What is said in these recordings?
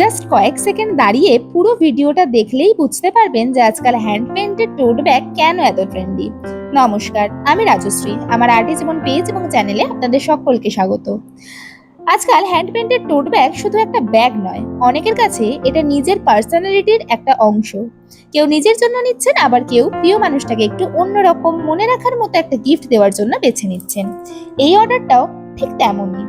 Just কয়েক second দাঁড়িয়ে পুরো ভিডিওটা দেখলেই বুঝতে পারবেন যে আজকাল হ্যান্ড পেইন্টেড টোট ব্যাগ কেন এত ট্রেন্ডি। নমস্কার, আমি রাজশ্রী। আমার আর্টি জীবন পেজ এবং চ্যানেলে আপনাদের সকলকে স্বাগত। আজকাল হ্যান্ড পেইন্টেড টোট ব্যাগ শুধু একটা ব্যাগ নয়, অনেকের কাছে এটা নিজের পার্সোনালিটির একটা অংশ। কেউ নিজের জন্য নিচ্ছেন, আবার কেউ প্রিয় মানুষটাকে একটু অন্যরকম মনে রাখার মতো একটা গিফট দেওয়ার জন্য বেছে নিচ্ছেন। এই অর্ডারটাও ঠিক তেমনই।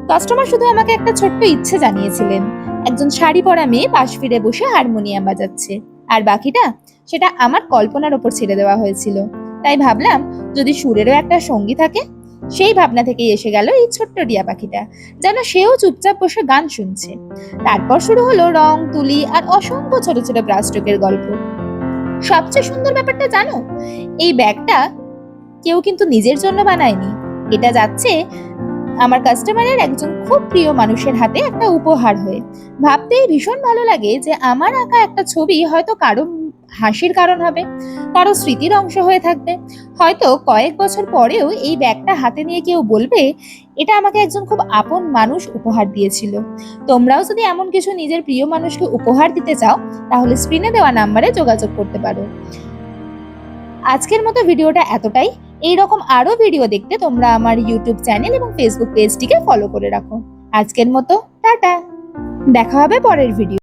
কাস্টমার শুধু আমাকে একটা ছোট্ট ইচ্ছে জানিয়েছিলেন, একজন শাড়ি পরা মেয়ে পাশ ফিরে বসে হারমোনিয়াম বাজাচ্ছে, আর বাকিটা সেটা আমার কল্পনার ওপর ছেড়ে দেওয়া হয়েছিল। তাই ভাবলাম, যদি সুরেরও একটা সঙ্গী থাকে। সেই ভাবনা থেকেই এসে গেল এই ছোট্ট টিয়া পাখিটা, যেন সেও চুপচাপ বসে গান শুনছে। তারপর শুরু হলো রং তুলি আর অসংখ্য ছোট ছোট ব্রাশ স্ট্রোকের গল্প। সবচেয়ে সুন্দর ব্যাপারটা জানো, এই ব্যাগটা কেউ কিন্তু নিজের জন্য বানায়নি। এটা যাচ্ছে আমার কাস্টমারের একজন খুব প্রিয় মানুষের হাতে একটা উপহার হয়ে। ভাবতেই ভীষণ ভালো লাগে যে আমার আঁকা একটা ছবি হয়তো কারো হাসির কারণ হবে, কারো স্মৃতির অংশ হয়ে থাকবে। হয়তো কয়েক বছর পরেও এই ব্যাগটা হাতে নিয়ে কেউ বলবে, এটা আমাকে একজন খুব আপন মানুষ উপহার দিয়েছিল। তোমরাও যদি এমন কিছু নিজের প্রিয় মানুষকে উপহার দিতে চাও, তাহলে স্ক্রিনে দেওয়া নাম্বারে যোগাযোগ করতে পারো। আজকের মতো ভিডিওটা এতটাই। এইরকম আরো ভিডিও দেখতে তোমরা আমার ইউটিউব চ্যানেল এবং ফেসবুক পেজটিকে ফলো করে রাখো। আজকের মতো টাটা, দেখা হবে পরের ভিডিও।